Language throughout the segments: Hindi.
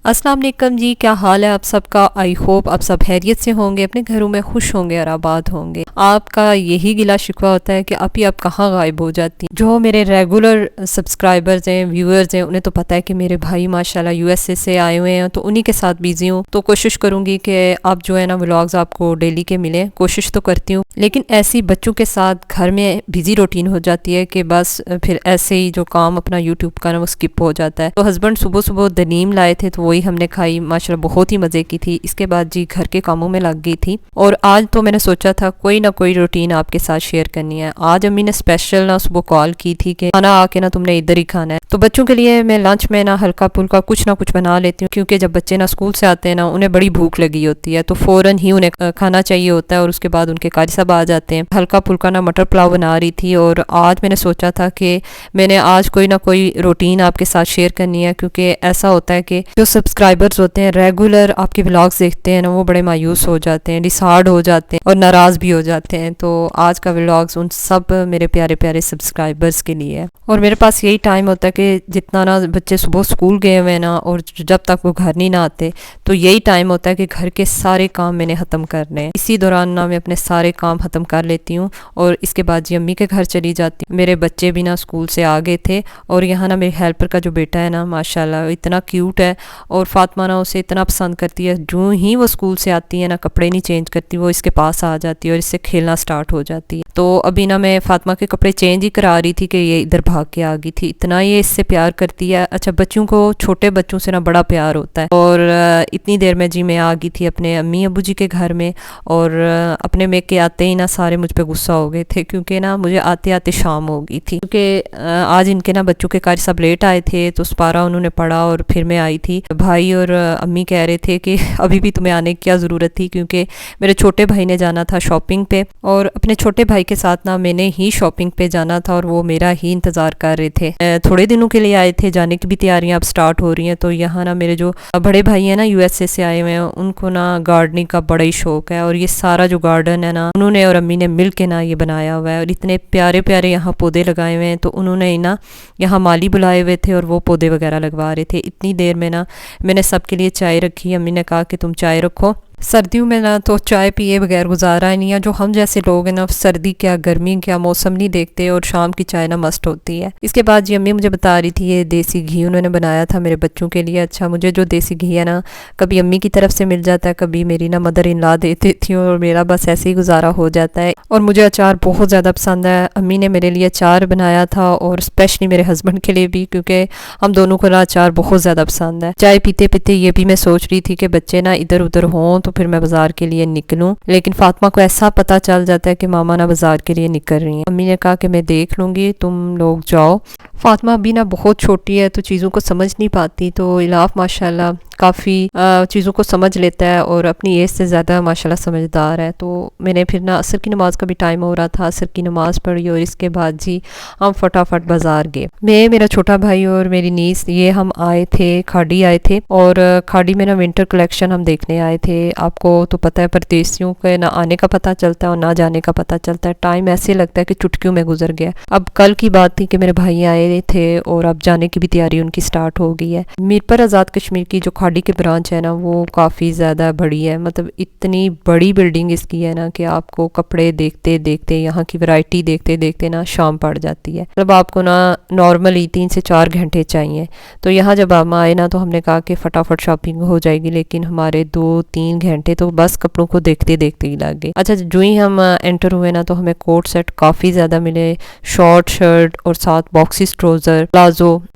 अस्सलाम वालेकुम जी, क्या हाल है आप सबका। आई होप आप सब खैरियत से होंगे, अपने घरों में खुश होंगे और आबाद होंगे। आपका यही गिला शिकवा होता है कि आप कहाँ गायब हो जाती हैं। जो मेरे रेगुलर सब्सक्राइबर्स हैं, व्यूअर्स हैं, उन्हें तो पता है कि मेरे भाई माशाल्लाह यूएसए से आए हुए हैं, तो उन्हीं के साथ बिजी हूँ। तो कोशिश करूंगी कि आप जो है ना व्लॉग्स आपको डेली के मिले, कोशिश तो करती हूँ। लेकिन ऐसी बच्चों के साथ घर में बिजी रूटीन हो जाती है कि बस फिर ऐसे ही जो काम अपना यूट्यूब का ना वो स्किप हो जाता है। तो हस्बैंड सुबह सुबह दनीम लाए थे, तो वही हमने खाई, माशाल्लाह बहुत ही मज़े की थी। इसके बाद जी घर के कामों में लग गई थी और आज तो मैंने सोचा था कोई ना कोई रूटीन आपके साथ शेयर करनी है। आज अम्मी ने स्पेशल ना सुबह कॉल की थी कि खाना आके ना तुमने इधर ही खाना है। तो बच्चों के लिए मैं लंच में ना हल्का फुल्का कुछ ना कुछ बना लेती हूँ, क्योंकि जब बच्चे ना स्कूल से आते हैं ना उन्हें बड़ी भूख लगी होती है, तो फ़ौरन ही उन्हें खाना चाहिए होता है और उसके बाद उनके कारी साहब आ जाते हैं। हल्का फुल्का ना मटर पुलाव बना रही थी और आज मैंने सोचा था कि मैंने आज कोई ना कोई रूटीन आपके साथ शेयर करनी है, क्योंकि ऐसा होता है कि जो सब्सक्राइबर्स होते हैं रेगुलर आपके व्लॉग्स देखते हैं ना, वो बड़े मायूस हो जाते हैं, डिसहार्ड हो जाते हैं और नाराज़ भी हो जाते हैं। तो आज का व्लॉग्स उन सब मेरे प्यारे प्यारे सब्सक्राइबर्स के लिए है। और मेरे पास यही टाइम होता है कि जितना ना बच्चे सुबह स्कूल गए हुए हैं ना और जब तक वो घर नहीं ना आते, तो यही टाइम होता है कि घर के सारे काम मैंने ख़त्म करने हैं। इसी दौरान ना मैं अपने सारे काम ख़त्म कर लेती हूँ और इसके बाद जी अम्मी के घर चली जाती हूँ। मेरे बच्चे भी ना स्कूल से आ गए थे और यहाँ ना मेरे हेल्पर का जो बेटा है ना माशाल्लाह इतना क्यूट है और फातिमा ना उसे इतना पसंद करती है। जो ही वो स्कूल से आती है ना कपड़े नहीं चेंज करती, वो इसके पास आ जाती है और इससे खेलना स्टार्ट हो जाती है। तो अभी ना मैं फातिमा के कपड़े चेंज ही करा रही थी कि ये इधर भाग के आ गई थी। इतना ये इससे प्यार करती है। अच्छा, बच्चों को छोटे बच्चों से ना बड़ा प्यार होता है। और इतनी देर में जी मैं आ गई थी अपने अम्मी अबू जी के घर में और अपने में के आते ही ना सारे मुझ पे गुस्सा हो गए थे, क्योंकि ना मुझे आते आते शाम हो गई थी। क्योंकि आज इनके ना बच्चों के कारी सब लेट आए थे, तो सपारा उन्होंने पढ़ा और फिर मैं आई थी। भाई और अम्मी कह रहे थे कि अभी भी तुम्हें आने की क्या ज़रूरत थी, क्योंकि मेरे छोटे भाई ने जाना था शॉपिंग पे और अपने छोटे भाई के साथ ना मैंने ही शॉपिंग पे जाना था और वो मेरा ही इंतज़ार कर रहे थे। थोड़े दिनों के लिए आए थे, जाने की भी तैयारियां अब स्टार्ट हो रही हैं। तो यहाँ ना मेरे जो बड़े भाई हैं ना यूएसए से आए हुए हैं, उनको ना गार्डनिंग का बड़ा ही शौक है और ये सारा जो गार्डन है ना उन्होंने और अम्मी ने मिल के ना ये बनाया हुआ है और इतने प्यारे प्यारे यहाँ पौधे लगाए हुए हैं। तो उन्होंने ना यहाँ माली बुलाए हुए थे और वो पौधे वगैरह लगवा रहे थे। इतनी देर में ना मैंने सबके लिए चाय रखी। अम्मी ने कहा कि तुम चाय रखो, सर्दियों में ना तो चाय पिए बगैर गुजारा ही नहीं है। जो हम जैसे लोग हैं ना सर्दी क्या गर्मी क्या मौसम नहीं देखते और शाम की चाय ना मस्ट होती है। इसके बाद जी अम्मी मुझे बता रही थी ये देसी घी उन्होंने बनाया था मेरे बच्चों के लिए। अच्छा, मुझे जो देसी घी है ना कभी अम्मी की तरफ से मिल जाता है, कभी मेरी ना मदर इन लॉ दे देती हूँ और मेरा बस ऐसे ही गुजारा हो जाता है। और मुझे अचार बहुत ज़्यादा पसंद है। अम्मी ने मेरे लिए अचार बनाया था और स्पेशली मेरे हस्बैंड के लिए भी, क्योंकि हम दोनों को ना अचार बहुत ज़्यादा पसंद है। चाय पीते पीते ये भी मैं सोच रही थी कि बच्चे ना इधर उधर हों तो फिर मैं बाजार के लिए निकलूं, लेकिन फातिमा को ऐसा पता चल जाता है कि मामा ना बाजार के लिए निकल रही हैं। अम्मी ने कहा कि मैं देख लूंगी, तुम लोग जाओ। फातिमा अभी ना बहुत छोटी है तो चीज़ों को समझ नहीं पाती, तो इलाफ माशाल्लाह काफ़ी चीज़ों को समझ लेता है और अपनी एज से ज़्यादा माशाल्लाह समझदार है। तो मैंने फिर ना असर की नमाज़ का भी टाइम हो रहा था, असर की नमाज़ पढ़ी और इसके बाद जी हम फटाफट बाज़ार गए। मैं, मेरा छोटा भाई और मेरी नीस ये हम आए थे, खाड़ी आए थे और खाड़ी में ना विंटर कलेक्शन हम देखने आए थे। आपको तो पता है परदेसियों के ना आने का पता चलता है और ना जाने का पता चलता है। टाइम ऐसे लगता है कि चुटकियों में गुजर गया। अब कल की बात थी कि मेरे भाई आए थे और अब जाने की भी तैयारी उनकी स्टार्ट हो गई है। मीरपुर आज़ाद कश्मीर की जो खाड़ी की ब्रांच है ना वो काफ़ी ज़्यादा बड़ी है, मतलब इतनी बड़ी बिल्डिंग इसकी है ना कि आपको कपड़े देखते देखते यहाँ की वैरायटी देखते देखते ना शाम पड़ जाती है। मतलब आपको ना नॉर्मली 3 से 4 घंटे चाहिए। तो यहाँ जब हम आए ना तो हमने कहा कि फटाफट शॉपिंग हो जाएगी, लेकिन हमारे 2-3 घंटे तो बस कपड़ों को देखते देखते ही लग गए। अच्छा, जो ही हम एंटर हुए ना तो हमें कोट सेट काफ़ी ज़्यादा मिले, शॉर्ट शर्ट और साथ बॉक्सिस ट्राउज़र,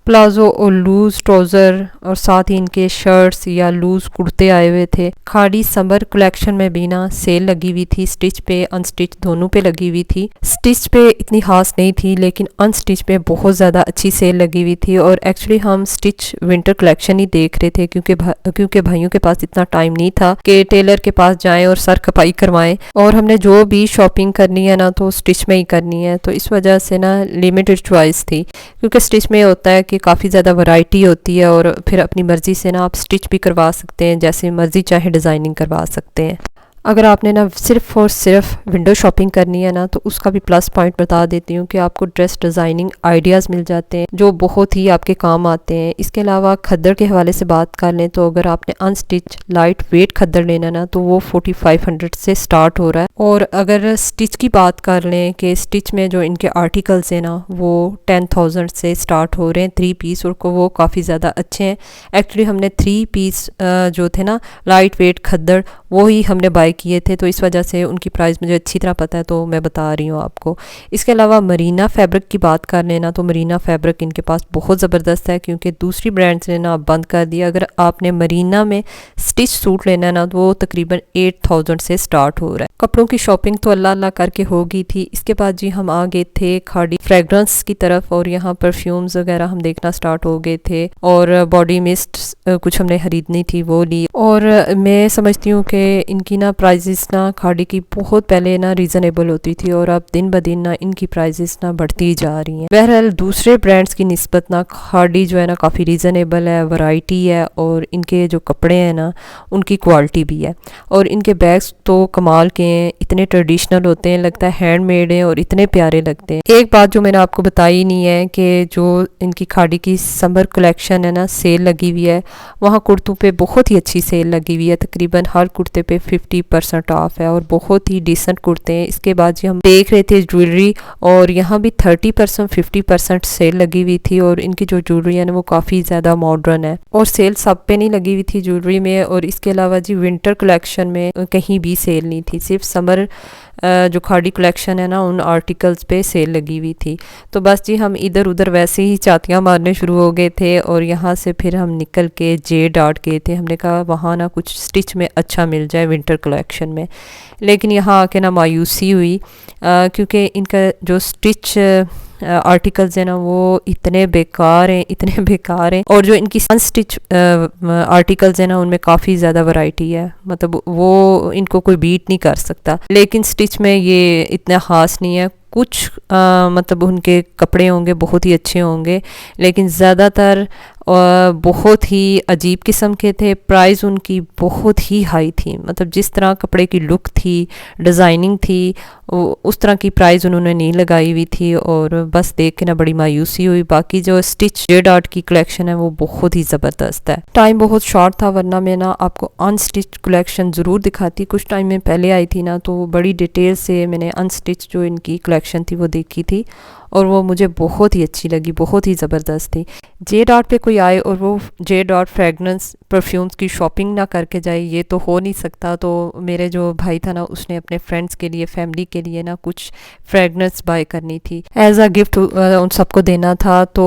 प्लाजो और लूज ट्राउज़र और साथ ही इनके शर्ट्स या लूज कुर्ते आए हुए थे। खाड़ी समर कलेक्शन में भी ना सेल लगी हुई थी, स्टिच पे अनस्टिच दोनों पे लगी हुई थी। स्टिच पे इतनी खास नहीं थी, लेकिन अनस्टिच पे बहुत ज़्यादा अच्छी सेल लगी हुई थी। और एक्चुअली हम स्टिच विंटर कलेक्शन ही देख रहे थे, क्योंकि भाइयों के पास इतना टाइम नहीं था कि टेलर के पास जाएं और सर खपाई करवाएं, और हमने जो भी शॉपिंग करनी है ना तो स्टिच में ही करनी है। तो इस वजह से ना लिमिटेड चॉइस थी, क्योंकि स्टिच में होता है कि काफ़ी ज़्यादा वैरायटी होती है और फिर अपनी मर्ज़ी से ना आप स्टिच भी करवा सकते हैं, जैसे मर्ज़ी चाहे डिज़ाइनिंग करवा सकते हैं। अगर आपने ना सिर्फ़ और सिर्फ विंडो शॉपिंग करनी है ना, तो उसका भी प्लस पॉइंट बता देती हूँ कि आपको ड्रेस डिज़ाइनिंग आइडियाज़ मिल जाते हैं जो बहुत ही आपके काम आते हैं। इसके अलावा खद्दर के हवाले से बात कर लें तो अगर आपने अनस्टिच लाइट वेट खद्दर लेना ना, तो वो 4500 से स्टार्ट हो रहा है। और अगर स्टिच की बात कर लें कि स्टिच में जो इनके आर्टिकल्स हैं ना, वो 10,000 से स्टार्ट हो रहे हैं 3 पीस, और को वो काफ़ी ज़्यादा अच्छे हैं। एक्चुअली हमने 3 पीस जो थे ना लाइट वेट खद्दर, वो ही हमने बाय किए थे, तो इस वजह से उनकी प्राइस मुझे अच्छी तरह पता है, तो मैं बता रही हूँ आपको। इसके अलावा मरीना फैब्रिक की बात कर लेना, तो मरीना फैब्रिक इनके पास बहुत ज़बरदस्त है, क्योंकि दूसरी ब्रांड्स ने ना बंद कर दिया। अगर आपने मरीना में स्टिच सूट लेना है ना, तो वो तकरीबन 8000 से स्टार्ट हो रहा है। कपड़ों की शॉपिंग तो अल्लाह अल्लाह करके हो गई थी। इसके बाद जी हम आ गए थे खाड़ी फ्रेगरेंस की तरफ, और यहाँ परफ्यूम्स वगैरह हम देखना स्टार्ट हो गए थे, और बॉडी मिस्ट कुछ हमने खरीदनी थी वो ली। और मैं समझती हूँ कि इनकी ना प्राइजेस ना खाड़ी की बहुत पहले ना रीज़नेबल होती थी, और अब दिन ब दिन ना इनकी प्राइजेस ना बढ़ती जा रही हैं। बहरहाल दूसरे ब्रांड्स की निस्बत ना खाड़ी जो है ना काफ़ी रीज़नेबल है, वैरायटी है, और इनके जो कपड़े हैं ना उनकी क्वालिटी भी है। और इनके बैग्स तो कमाल के हैं, इतने ट्रेडिशनल होते हैं, लगता है हैंडमेड हैं, और इतने प्यारे लगते हैं। एक बात जो मैंने आपको बताई नहीं है कि जो इनकी खाड़ी की समर कलेक्शन है ना, सेल लगी हुई है, वहाँ कुर्तों पे बहुत ही अच्छी सेल लगी हुई है। तकरीबन हर कुर्ते पे 50% ऑफ है, और बहुत ही डिसेंट कुर्ते हैं। इसके बाद जी हम देख रहे थे ज्वेलरी, और यहाँ भी 30% 50% सेल लगी हुई थी, और इनकी जो ज्वेलरी है ना वो काफ़ी ज़्यादा मॉडर्न है, और सेल सब पे नहीं लगी हुई थी ज्वेलरी में। और इसके अलावा जी विंटर कलेक्शन में कहीं भी सेल नहीं थी, सिर्फ समर जो खाड़ी कलेक्शन है ना उन आर्टिकल्स पे सेल लगी हुई थी। तो बस जी हम इधर उधर वैसे ही चातियाँ मारने शुरू हो गए थे, और यहाँ से फिर हम निकल के जे डॉट गए थे। हमने कहा वहाँ ना कुछ स्टिच में अच्छा मिल जाए विंटर कलेक्शन में, लेकिन यहाँ आके ना मायूसी हुई, क्योंकि इनका जो स्टिच आर्टिकल्स हैं ना वो इतने बेकार हैं, इतने बेकार हैं। और जो इनकी अनस्टिच आर्टिकल्स हैं ना उनमें काफ़ी ज़्यादा वैरायटी है, मतलब वो इनको कोई बीट नहीं कर सकता। लेकिन स्टिच में ये इतना ख़ास नहीं है। कुछ मतलब उनके कपड़े होंगे बहुत ही अच्छे होंगे, लेकिन ज़्यादातर बहुत ही अजीब किस्म के थे। प्राइस उनकी बहुत ही हाई थी, मतलब जिस तरह कपड़े की लुक थी, डिज़ाइनिंग थी, उस तरह की प्राइस उन्होंने नहीं लगाई हुई थी, और बस देख के ना बड़ी मायूसी हुई। बाकी जो स्टिच जेड आर्ट की कलेक्शन है वो बहुत ही ज़बरदस्त है। टाइम बहुत शॉर्ट था, वरना मैं ना आपको अनस्टिच कलेक्शन ज़रूर दिखाती। कुछ टाइम में पहले आई थी ना, तो बड़ी डिटेल से मैंने अनस्टिच जो इनकी कलेक्शन थी वो देखी थी, और वो मुझे बहुत ही अच्छी लगी, बहुत ही ज़बरदस्त थी। जे डॉट पे कोई आए और वो जे डॉट फ्रेगनेंस परफ्यूम्स की शॉपिंग ना करके जाए, ये तो हो नहीं सकता। तो मेरे जो भाई था ना उसने अपने फ्रेंड्स के लिए, फैमिली के लिए ना कुछ फ्रेगनेंस बाय करनी थी, एज अ गिफ्ट उन सबको देना था। तो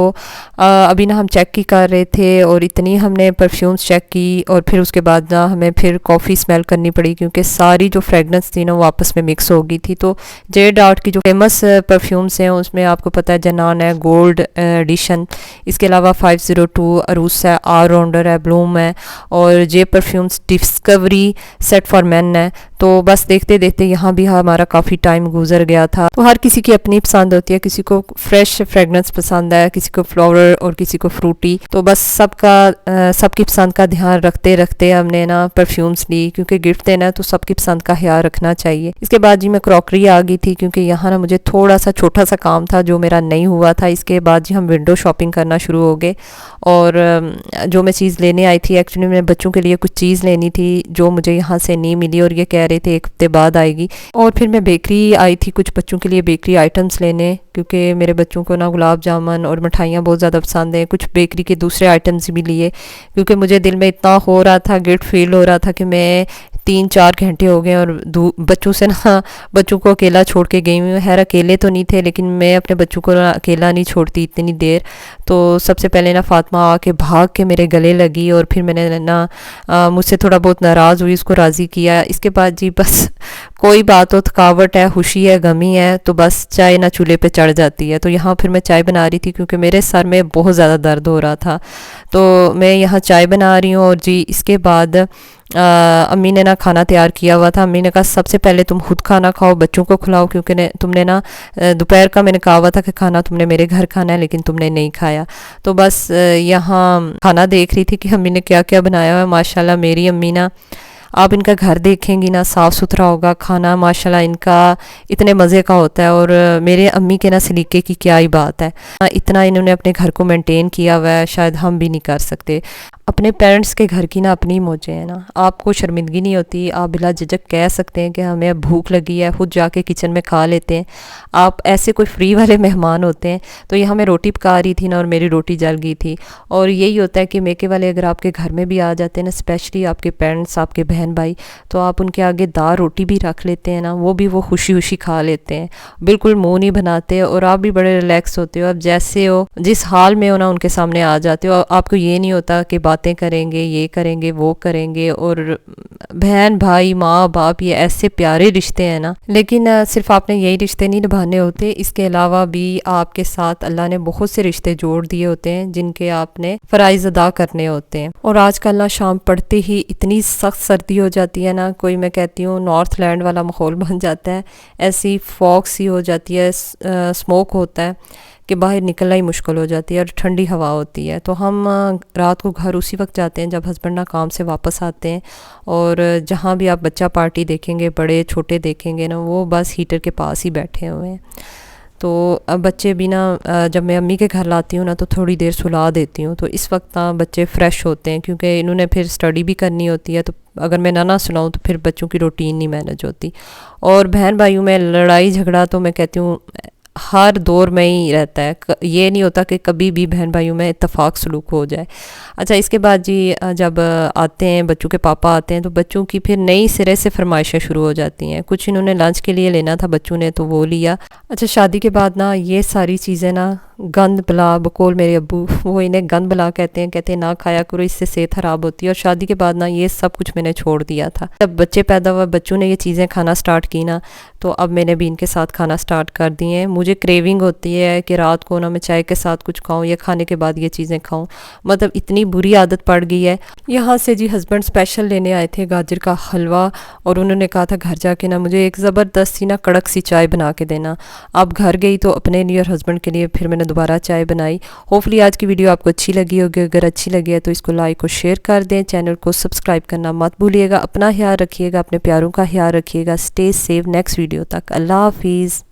अभी ना हम चेक ही कर रहे थे, और इतनी हमने परफ्यूम्स चेक की, और फिर उसके बाद ना हमें फिर कॉफ़ी स्मेल करनी पड़ी, क्योंकि सारी जो फ्रेगनेंस थी ना वो आपस में मिक्स हो गई थी। तो जे डॉट की जो फेमस परफ्यूम्स हैं उसमें आपको पता है जनान है, गोल्ड एडिशन, इसके अलावा 502 अरूस है, आर राउंडर है, ब्लूम है, और J perfumes discovery set for man है। तो बस देखते देखते यहाँ भी हमारा काफ़ी टाइम गुजर गया था। तो हर किसी की अपनी पसंद होती है, किसी को फ्रेश फ्रेगनेंस पसंद है, किसी को फ्लावर और किसी को फ्रूटी। तो बस सबकी पसंद का ध्यान रखते रखते हमने ना परफ्यूम्स ली, क्योंकि गिफ्ट देना है तो सबकी पसंद का ख्याल रखना चाहिए। इसके बाद जी मैं क्रॉकरी आ गई थी, क्योंकि यहाँ ना मुझे थोड़ा सा छोटा सा काम था जो मेरा नहीं हुआ था। इसके बाद जी हम विंडो शॉपिंग करना शुरू हो गए, और जो मैं चीज़ लेने आई थी, एक्चुअली मैं बच्चों के लिए कुछ चीज़ लेनी थी जो मुझे यहाँ से नहीं मिली, और ये कह रहे थे 1 हफ्ते बाद आएगी। और फिर मैं बेकरी आई थी कुछ बच्चों के लिए बेकरी आइटम्स लेने, क्योंकि मेरे बच्चों को ना गुलाब जामुन और मिठाइयाँ बहुत ज़्यादा पसंद हैं। कुछ बेकरी के दूसरे आइटम्स भी लिए, क्योंकि मुझे दिल में इतना हो रहा था, गिल्ट फील हो रहा था कि मैं 3-4 घंटे हो गए और बच्चों से ना बच्चों को अकेला छोड़ के गई हूँ। खैर अकेले तो नहीं थे, लेकिन मैं अपने बच्चों को अकेला नहीं छोड़ती इतनी देर। तो सबसे पहले ना फातिमा आके भाग के मेरे गले लगी, और फिर मैंने ना मुझसे थोड़ा बहुत नाराज़ हुई, उसको राज़ी किया। इसके बाद जी बस कोई बात हो, थकावट है, खुशी है, गमी है, तो बस चाय ना चूल्हे पे चढ़ जाती है। तो यहाँ फिर मैं चाय बना रही थी, क्योंकि मेरे सर में बहुत ज़्यादा दर्द हो रहा था। तो मैं यहाँ चाय बना रही हूँ, और जी इसके बाद अम्मी ने ना खाना तैयार किया हुआ था। अम्मी ने कहा सबसे पहले तुम खुद खाना खाओ, बच्चों को खिलाओ, क्योंकि तुमने ना दोपहर का मैंने कहा हुआ था कि खाना तुमने मेरे घर खाना है, लेकिन तुमने नहीं खाया। तो बस यहाँ खाना देख रही थी कि अम्मी ने क्या क्या बनाया हुआ है। माशाल्लाह मेरी अम्मी ना आप इनका घर देखेंगी ना, साफ़ सुथरा होगा, खाना माशाल्लाह इनका इतने मज़े का होता है। और मेरे अम्मी के ना सलीके की क्या ही बात है, इतना इन्होंने अपने घर को मेंटेन किया हुआ है, शायद हम भी नहीं कर सकते। अपने पेरेंट्स के घर की ना अपनी मौजें हैं ना, आपको शर्मिंदगी नहीं होती, आप बिला झिझक कह सकते हैं कि हमें भूख लगी है, खुद जाके किचन में खा लेते हैं। आप ऐसे कोई फ्री वाले मेहमान होते हैं। तो यहाँ मैं रोटी पका रही थी ना और मेरी रोटी जल गई थी। और यही होता है कि मेके वाले अगर आपके घर में भी आ जाते हैं ना, स्पेशली आपके पेरेंट्स, आपके बहन भाई, तो आप उनके आगे दाल रोटी भी रख लेते हैं ना, वो भी वो खुशी खुशी खा लेते हैं, बिल्कुल मुँह नहीं बनाते और आप भी बड़े रिलैक्स होते हो। अब जैसे हो, जिस हाल में हो ना, उनके सामने आ जाते हो। आपको ये नहीं होता कि बातें करेंगे, ये करेंगे, वो करेंगे। और बहन भाई, माँ बाप, ये ऐसे प्यारे रिश्ते हैं ना। लेकिन सिर्फ आपने यही रिश्ते नहीं निभाने होते, इसके अलावा भी आपके साथ अल्लाह ने बहुत से रिश्ते जोड़ दिए होते हैं जिनके आपने फ़राइज़ अदा करने होते हैं। और आजकल ना शाम पड़ते ही इतनी सख्त सर्दी हो जाती है ना, कोई मैं कहती हूँ नॉर्थ लैंड वाला माहौल बन जाता है। ऐसी फॉग सी हो जाती है, स्मोक होता है कि बाहर निकलना ही मुश्किल हो जाती है और ठंडी हवा होती है। तो हम रात को घर उसी वक्त जाते हैं जब हस्बैंड ना काम से वापस आते हैं। और जहाँ भी आप बच्चा पार्टी देखेंगे, बड़े छोटे देखेंगे ना, वो बस हीटर के पास ही बैठे हुए हैं। तो अब बच्चे भी ना, जब मैं अम्मी के घर लाती हूँ ना, तो थोड़ी देर सुला देती हूँ। तो इस वक्त ना बच्चे फ़्रेश होते हैं, क्योंकि इन्होंने फिर स्टडी भी करनी होती है। तो अगर मैं ना सुनाऊँ तो फिर बच्चों की रूटीन नहीं मैनेज होती। और बहन भाइयों में लड़ाई झगड़ा तो मैं कहती हूँ हर दौर में ही रहता है। ये नहीं होता कि कभी भी बहन भाइयों में इत्तेफाक सलूक हो जाए। अच्छा, इसके बाद जी जब आते हैं बच्चों के पापा आते हैं, तो बच्चों की फिर नई सिरे से फरमाइशें शुरू हो जाती हैं। कुछ इन्होंने लंच के लिए लेना था बच्चों ने, तो वो लिया। अच्छा, शादी के बाद ना ये सारी चीज़ें ना गंद बला, बकौल मेरे अब्बू, वो इन्हें गंद बला कहते हैं ना खाया करो, इससे सेहत ख़राब होती है। और शादी के बाद ना ये सब कुछ मैंने छोड़ दिया था। जब बच्चे पैदा हुए, बच्चों ने ये चीज़ें खाना स्टार्ट की ना, तो अब मैंने भी इनके साथ खाना स्टार्ट कर दी हैं। मुझे क्रेविंग होती है कि रात को ना मैं चाय के साथ कुछ खाऊं या खाने के बाद ये चीज़ें खाऊं। मतलब इतनी बुरी आदत पड़ गई है। यहाँ से जी हस्बैंड स्पेशल लेने आए थे गाजर का हलवा, और उन्होंने कहा था घर जाके ना मुझे एक ज़बरदस्त सी ना कड़क सी चाय बना के देना। अब घर गई तो अपने लिए और हस्बैंड के लिए फिर मैंने दोबारा चाय बनाई। होपफुली आज की वीडियो आपको अच्छी लगी होगी। अगर अच्छी लगी है तो इसको लाइक और शेयर कर दें। चैनल को सब्सक्राइब करना मत भूलिएगा। अपना ख्याल रखिएगा, अपने प्यारों का ख्याल रखिएगा। Stay safe. नेक्स्ट वीडियो तक अल्लाह हाफिज़।